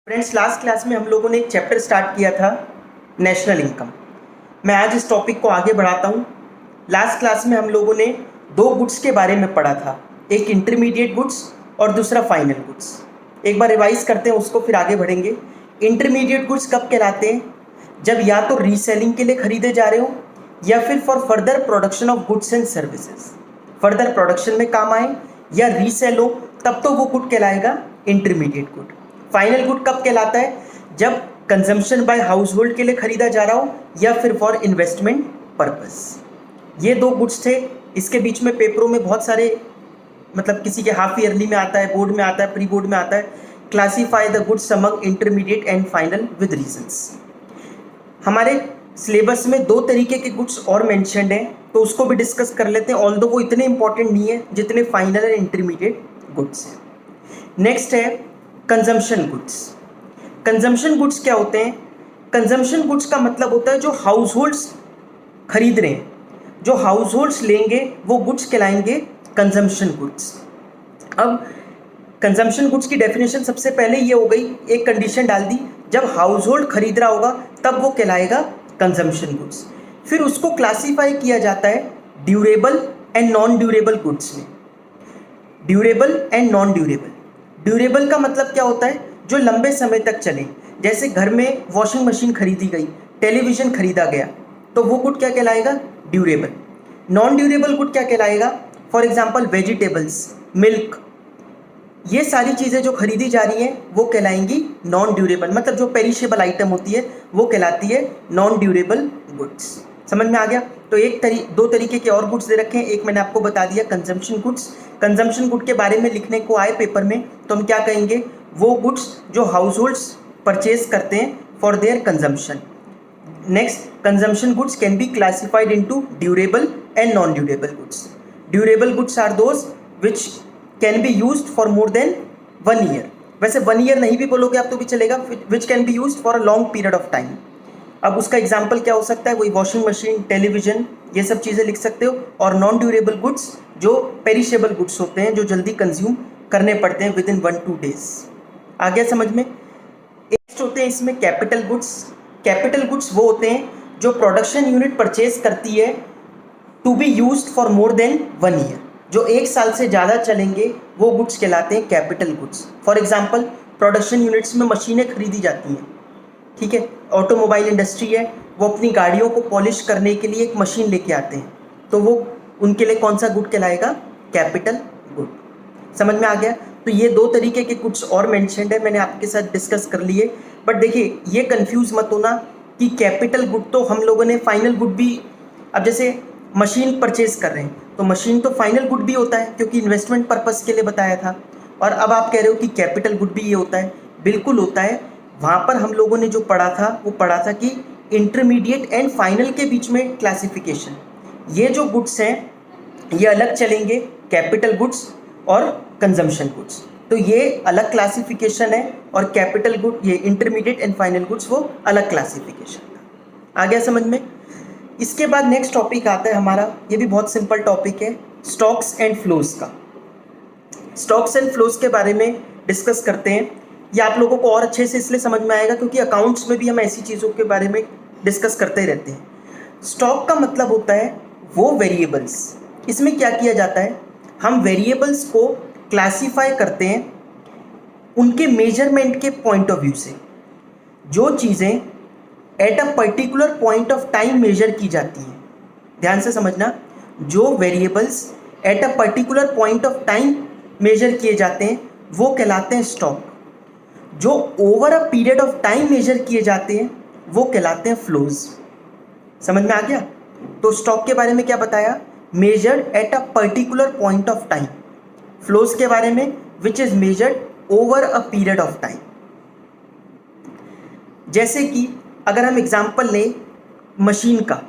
Friends, last class में हम लोगों ने एक चैप्टर स्टार्ट किया था, नेशनल इनकम। मैं आज इस टॉपिक को आगे बढ़ाता हूँ। लास्ट क्लास में हम लोगों ने दो गुड्स के बारे में पढ़ा था, एक इंटरमीडिएट गुड्स और दूसरा फाइनल गुड्स। एक बार रिवाइज करते हैं उसको, फिर आगे बढ़ेंगे। इंटरमीडिएट गुड्स कब कहलाते हैं? जब या तो रीसेलिंग के लिए खरीदे जा रहे हो या फिर for further production of goods and services, further production में काम आए या रीसेल हो, तब तो वो गुड कहलाएगा इंटरमीडिएट गुड। फाइनल गुड कब कहलाता है? जब कंजम्पशन बाय हाउस होल्ड के लिए खरीदा जा रहा हो या फिर फॉर इन्वेस्टमेंट पर्पस। ये दो गुड्स थे। इसके बीच में पेपरों में बहुत सारे, मतलब किसी के हाफ ईयरली में आता है, बोर्ड में आता है, प्री बोर्ड में आता है, classify the goods among intermediate and final with reasons. हमारे सिलेबस में दो तरीके के गुड्स और मेंशन्ड हैं, तो उसको भी डिस्कस कर लेते हैं, ऑल्दो वो इतने इंपॉर्टेंट नहीं है जितने फाइनल एंड इंटरमीडिएट गुड्स हैं। नेक्स्ट है कंजम्पशन गुड्स। कंजम्पशन गुड्स क्या होते हैं? कंजम्पशन गुड्स का मतलब होता है जो हाउस होल्ड्स खरीद रहे हैं, जो हाउस होल्ड्स लेंगे वो गुड्स कहलाएंगे कंजम्पशन गुड्स। अब कंजम्पशन गुड्स की डेफिनेशन सबसे पहले ये हो गई, एक कंडीशन डाल दी, जब हाउस होल्ड खरीद रहा होगा तब वो कहलाएगा कंजम्पशन गुड्स। फिर उसको क्लासीफाई किया जाता है durable and non durable goods में। Durable and non durable. Durable का मतलब क्या होता है? जो लंबे समय तक चले। जैसे घर में वॉशिंग मशीन खरीदी गई, टेलीविज़न खरीदा गया, तो वो गुड क्या कहलाएगा? ड्यूरेबल। नॉन ड्यूरेबल गुड क्या कहलाएगा? फॉर एग्जांपल वेजिटेबल्स, मिल्क, ये सारी चीज़ें जो खरीदी जा रही हैं वो कहलाएंगी नॉन ड्यूरेबल, मतलब जो पेरिशेबल आइटम होती है वो कहलाती है नॉन ड्यूरेबल गुड्स। समझ में आ गया? तो दो तरीके के और गुड्स दे रखे हैं। एक मैंने आपको बता दिया कंजम्पशन गुड्स। कंजम्पशन गुड के बारे में लिखने को आए पेपर में तो हम क्या कहेंगे? वो गुड्स जो हाउस होल्ड्स परचेज करते हैं for their consumption. Next, consumption goods can be classified into durable and non durable goods. Durable goods are those which can be used for more than 1 year. वैसे 1 year नहीं भी बोलोगे आप तो भी चलेगा, विच can be used for a long period of time. अब उसका एग्जाम्पल क्या हो सकता है? वही वॉशिंग मशीन, टेलीविज़न, ये सब चीज़ें लिख सकते हो। और नॉन ड्यूरेबल गुड्स जो पेरिशेबल गुड्स होते हैं, जो जल्दी कंज्यूम करने पड़ते हैं विद इन 1-2 डेज। आ गया समझ में? नेक्स्ट होते हैं इसमें कैपिटल गुड्स। कैपिटल गुड्स वो होते हैं जो प्रोडक्शन यूनिट परचेज करती है to be used for more than 1 year, जो 1 साल से ज़्यादा चलेंगे, वो गुड्स कहलाते हैं capital goods. For example production units में मशीनें खरीदी जाती हैं, ठीक है। ऑटोमोबाइल इंडस्ट्री है, वो अपनी गाड़ियों को पॉलिश करने के लिए एक मशीन लेके आते हैं, तो वो उनके लिए कौन सा गुड कहलाएगा? Capital good. समझ में आ गया? तो ये दो तरीके के गुड्स और मेंशन्ड है, मैंने आपके साथ डिस्कस कर लिए। बट देखिए, ये कंफ्यूज मत होना कि कैपिटल गुड तो हम लोगों ने फाइनल गुड भी, अब जैसे मशीन परचेज कर रहे हैं तो मशीन तो फाइनल गुड भी होता है क्योंकि इन्वेस्टमेंट पर्पस के लिए बताया था। और अब आप कह रहे हो कि कैपिटल गुड भी ये होता है। बिल्कुल होता है। वहाँ पर हम लोगों ने जो पढ़ा था वो पढ़ा था कि इंटरमीडिएट एंड फाइनल के बीच में क्लासिफिकेशन, ये जो गुड्स हैं ये अलग चलेंगे, कैपिटल गुड्स और कंजम्पशन गुड्स। तो ये अलग क्लासिफिकेशन है और कैपिटल गुड, ये इंटरमीडिएट एंड फाइनल गुड्स वो अलग क्लासिफिकेशन। आ गया समझ में? इसके बाद नेक्स्ट टॉपिक आता है हमारा, ये भी बहुत सिंपल टॉपिक है, स्टॉक्स एंड फ्लोज का। स्टॉक्स एंड फ्लोज के बारे में डिस्कस करते हैं। ये आप लोगों को और अच्छे से इसलिए समझ में आएगा क्योंकि अकाउंट्स में भी हम ऐसी चीज़ों के बारे में डिस्कस करते रहते हैं। स्टॉक का मतलब होता है वो वेरिएबल्स। इसमें क्या किया जाता है? हम वेरिएबल्स को क्लासीफाई करते हैं उनके मेजरमेंट के पॉइंट ऑफ व्यू से। जो चीज़ें at a particular point of time measure की जाती हैं, ध्यान से समझना, जो variables at a particular point of time measure किए जाते हैं वो कहलाते हैं स्टॉक। जो over a period of time measure किए जाते हैं वो कहलाते हैं फ्लोज। समझ में आ गया? तो स्टॉक के बारे में क्या बताया? Measured at a particular point of time. Flows के बारे में विच is measured over a period of time. जैसे कि अगर हम एग्जांपल लें मशीन का,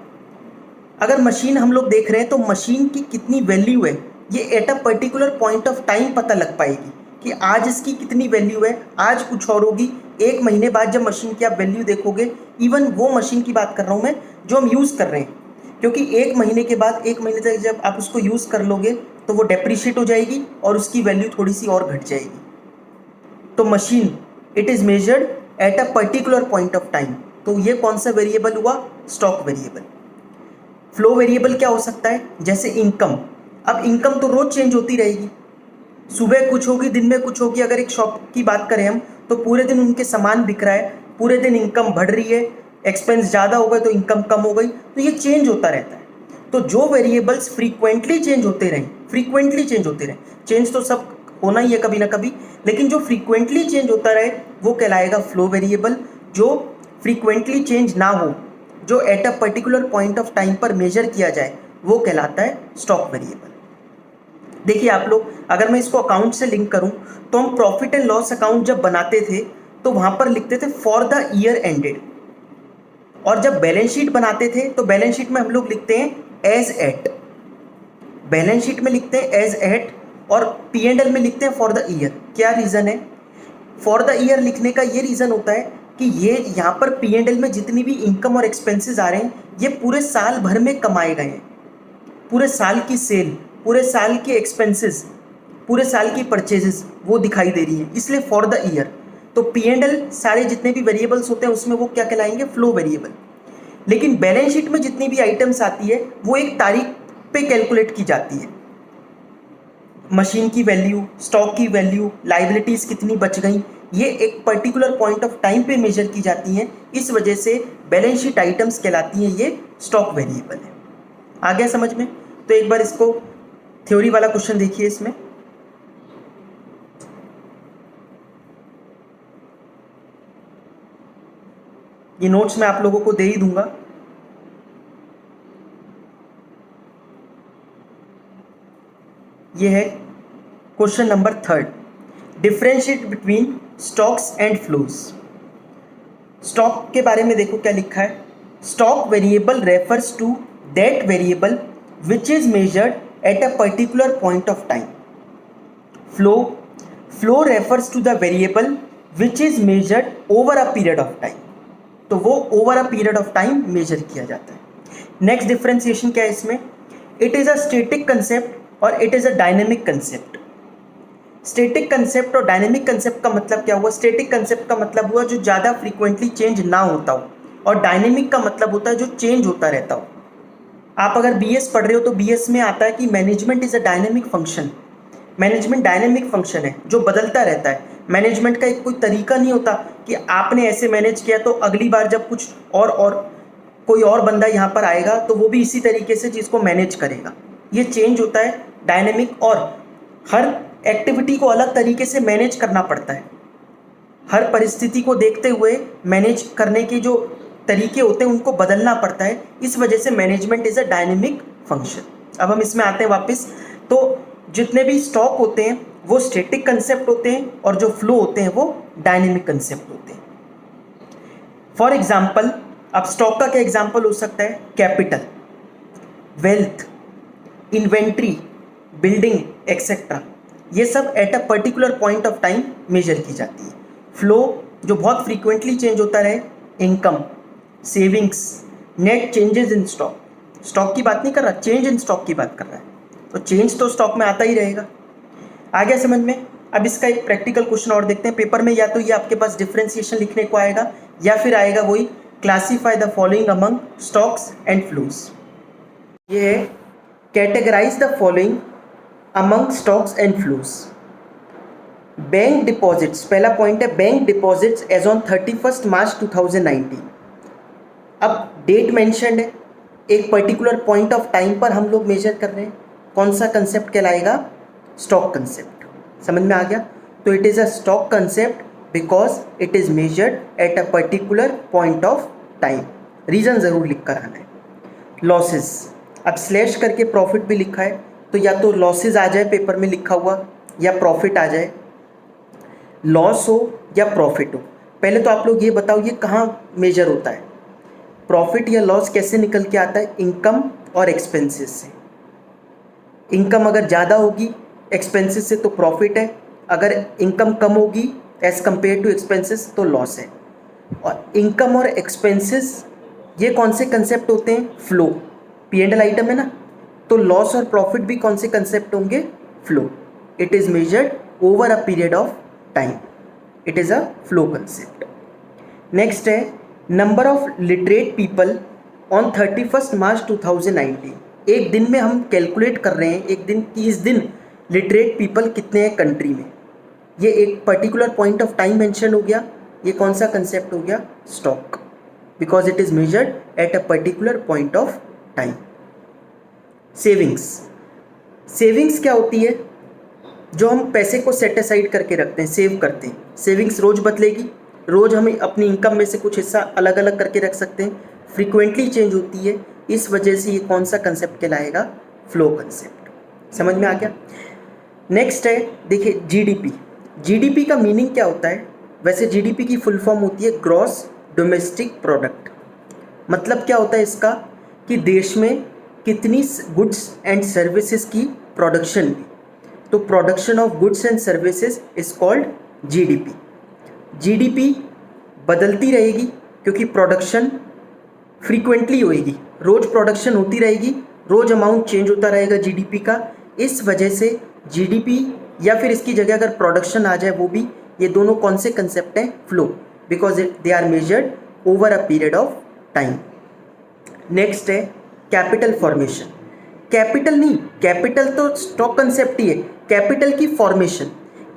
अगर मशीन हम लोग देख रहे हैं तो मशीन की कितनी वैल्यू है ये eight a particular point of time पता लग पाएगी कि आज इसकी कितनी वैल्यू है, आज कुछ और होगी, 1 महीने बाद जब मशीन की आप वैल्यू देखोगे, इवन वो मशीन की बात कर रहा हूँ मैं जो हम यूज़ कर रहे हैं, क्योंकि 1 महीने के बाद 1 महीने तक जब आप उसको यूज़ कर लोगे तो वो डेप्रिशिएट हो जाएगी और उसकी वैल्यू थोड़ी सी और घट जाएगी। तो machine it is measured at a particular point of time. तो ये कौन सा वेरिएबल हुआ? Stock variable. फ्लो वेरिएबल क्या हो सकता है? जैसे इनकम। अब इनकम तो रोज चेंज होती रहेगी, सुबह कुछ होगी, दिन में कुछ होगी। अगर एक शॉप की बात करें हम, तो पूरे दिन उनके सामान बिक रहा है, पूरे दिन इनकम बढ़ रही है, एक्सपेंस ज़्यादा हो गए तो इनकम कम हो गई, तो ये चेंज होता रहता है। तो जो वेरिएबल्स फ्रीक्वेंटली चेंज होते रहें, चेंज तो सब होना ही है कभी ना कभी, लेकिन जो फ्रीक्वेंटली चेंज होता रहे वो कहलाएगा फ्लो वेरिएबल। जो फ्रीक्वेंटली चेंज ना हो, जो eight a particular point of time पर मेजर किया जाए, वो कहलाता है स्टॉक वेरिएबल। देखिए आप लोग, अगर मैं इसको अकाउंट से लिंक करूं, तो हम प्रॉफिट एंड लॉस अकाउंट जब बनाते थे तो वहां पर लिखते थे फॉर द ईयर एंडेड, और जब बैलेंस शीट बनाते थे तो बैलेंस शीट में हम लोग लिखते हैं एज एट, बैलेंस शीट में लिखते हैं एज एट, और पी एंड एल में लिखते हैं फॉर द ईयर। क्या रीज़न है फॉर द ईयर लिखने का? ये रीज़न होता है कि ये यहाँ पर पी एंड एल में जितनी भी इनकम और एक्सपेंसेस आ रहे हैं, ये पूरे साल भर में कमाए गए हैं, पूरे साल की सेल, पूरे साल के एक्सपेंसेस, पूरे साल की परचेजेस वो दिखाई दे रही है, इसलिए फॉर द ईयर। तो पी एंड एल सारे जितने भी वेरिएबल्स होते हैं उसमें वो क्या कहलाएंगे? Flow variable. लेकिन बैलेंस शीट में जितनी भी आइटम्स आती है वो एक तारीख पे कैलकुलेट की जाती है, मशीन की वैल्यू, स्टॉक की वैल्यू, लाइबिलिटीज़ कितनी बच गई, ये एक पर्टिकुलर पॉइंट ऑफ टाइम पे मेजर की जाती हैं। इस वजह से बैलेंस शीट आइटम्स कहलाती हैं ये स्टॉक वेरिएबल है। आ गया समझ में? तो एक बार इसको थ्योरी वाला क्वेश्चन देखिए। इसमें ये नोट्स मैं आप लोगों को दे ही दूंगा। ये है question number 3, differentiate between stocks and flows. Stock के बारे में देखो क्या लिखा है। Stock variable refers to that variable which is measured at a particular point of time. Flow refers to the variable which is measured over a period of time. तो वो over a period of time measure किया जाता है। Next differentiation क्या है इसमें? It is a static concept और it is a dynamic concept. Static concept और डायनेमिक कंसेप्ट का मतलब क्या हुआ? स्टैटिक कंसेप्ट का मतलब हुआ जो ज़्यादा फ्रीक्वेंटली चेंज ना होता हो, और डायनेमिक का मतलब होता है जो चेंज होता रहता हो। आप अगर बीएस पढ़ रहे हो तो बीएस में आता है कि management is a dynamic function. Management dynamic function है जो बदलता रहता है। मैनेजमेंट का एक कोई तरीका नहीं होता कि आपने ऐसे मैनेज किया तो अगली बार जब कुछ और कोई और बंदा यहाँ पर आएगा तो वो भी इसी तरीके से चीज़ को मैनेज करेगा। ये चेंज होता है डायनेमिक, और हर एक्टिविटी को अलग तरीके से मैनेज करना पड़ता है। हर परिस्थिति को देखते हुए मैनेज करने के जो तरीके होते हैं उनको बदलना पड़ता है। इस वजह से management is a dynamic function. अब हम इसमें आते हैं वापस। तो जितने भी स्टॉक होते हैं वो स्टैटिक कंसेप्ट होते हैं, और जो फ्लो होते हैं वो डायनेमिक कंसेप्ट होते हैं। फॉर एग्जाम्पल, अब स्टॉक का क्या एग्जाम्पल हो सकता है? Capital, wealth, inventory, building etcetera, ये सब at a particular point of time measure की जाती है। फ्लो जो बहुत फ्रीक्वेंटली चेंज होता रहे, income, savings, net changes in stock. Stock की बात नहीं कर रहा, चेंज इन स्टॉक की बात कर रहा है, तो चेंज तो स्टॉक में आता ही रहेगा। आ गया समझ में? अब इसका एक प्रैक्टिकल क्वेश्चन और देखते हैं। पेपर में या तो ये आपके पास डिफरेंशिएशन लिखने को आएगा, या फिर आएगा वही classify the following among stocks and flows. ये है categorize the following among stocks and flows. Bank deposits, पहला पॉइंट है bank deposits as on 31 March 2019। अब डेट मेंशन्ड है, एक पर्टिकुलर पॉइंट ऑफ टाइम पर हम लोग मेजर कर रहे हैं। कौन सा कंसेप्ट कहलाएगा? Stock concept. समझ में आ गया? तो it is a stock concept because it is measured at a particular point of time. Reason ज़रूर लिख कर आना है। लॉसेस, अब स्लैश करके प्रॉफिट भी लिखा है, तो या तो लॉसेस आ जाए पेपर में लिखा हुआ, या प्रॉफिट आ जाए। लॉस हो या प्रॉफिट हो, पहले तो आप लोग ये बताओ ये कहाँ मेजर होता है? प्रॉफिट या लॉस कैसे निकल के आता है? इनकम और एक्सपेंसेस से। इनकम अगर ज़्यादा होगी एक्सपेंसेस से तो प्रॉफिट है, अगर इनकम कम होगी एज़ कम्पेयर टू एक्सपेंसेस तो लॉस है। और इनकम और एक्सपेंसेस ये कौन से कंसेप्ट होते हैं? Flow, P and L item है ना, तो लॉस और प्रॉफिट भी कौन से कंसेप्ट होंगे? Flow. It is measured over a period of time. It is a flow concept. Next है number of literate people on 31 March 2019। एक दिन में हम कैलकुलेट कर रहे हैं एक दिन कि इस दिन लिटरेट पीपल कितने हैं कंट्री में। ये एक particular point of time mention हो गया। ये कौन सा कंसेप्ट हो गया? Stock, because it is measured at a particular point of time. Savings, savings क्या होती है? जो हम पैसे को सेट असाइड करके रखते हैं, सेव करते हैं। सेविंग्स रोज़ बदलेगी, रोज़ हम अपनी इनकम में से कुछ हिस्सा अलग अलग करके रख सकते हैं, फ्रीक्वेंटली चेंज होती है। इस वजह से ये कौन सा कंसेप्ट कहलाएगा? Flow concept. समझ में आ गया? नेक्स्ट है देखिए जीडीपी। जीडीपी का मीनिंग क्या होता है? वैसे जीडीपी की फुल फॉर्म होती है ग्रॉस डोमेस्टिक प्रोडक्ट। मतलब क्या होता है इसका कि देश में कितनी गुड्स एंड सर्विसेज की प्रोडक्शन हुई। तो production of goods and services is called GDP. GDP बदलती रहेगी क्योंकि प्रोडक्शन फ्रीक्वेंटली होएगी, रोज प्रोडक्शन होती रहेगी, रोज अमाउंट चेंज होता रहेगा जीडीपी का। इस वजह से जीडीपी या फिर इसकी जगह अगर प्रोडक्शन आ जाए वो भी, ये दोनों कौन से कंसेप्ट हैं? Flow, because they are measured over a period of time. Next है कैपिटल फॉर्मेशन। कैपिटल नहीं, कैपिटल तो स्टॉक कंसेप्ट ही है। कैपिटल की फॉर्मेशन,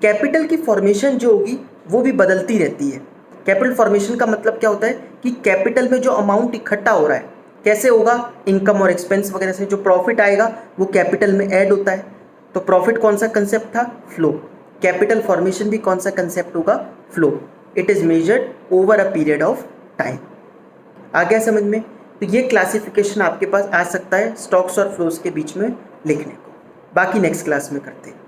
कैपिटल की फॉर्मेशन जो होगी वो भी बदलती रहती है। कैपिटल फॉर्मेशन का मतलब क्या होता है कि कैपिटल में जो अमाउंट इकट्ठा हो रहा है कैसे होगा? इनकम और एक्सपेंस वगैरह से जो प्रॉफिट आएगा वो कैपिटल में ऐड होता है। तो प्रॉफिट कौन सा कंसेप्ट था? फ्लो। कैपिटल फॉर्मेशन भी कौन सा कंसेप्ट होगा? Flow. It is measured over a period of time. आ गया समझ में? तो ये क्लासिफिकेशन आपके पास आ सकता है स्टॉक्स और फ्लोज के बीच में लिखने को। बाकी नेक्स्ट क्लास में करते हैं।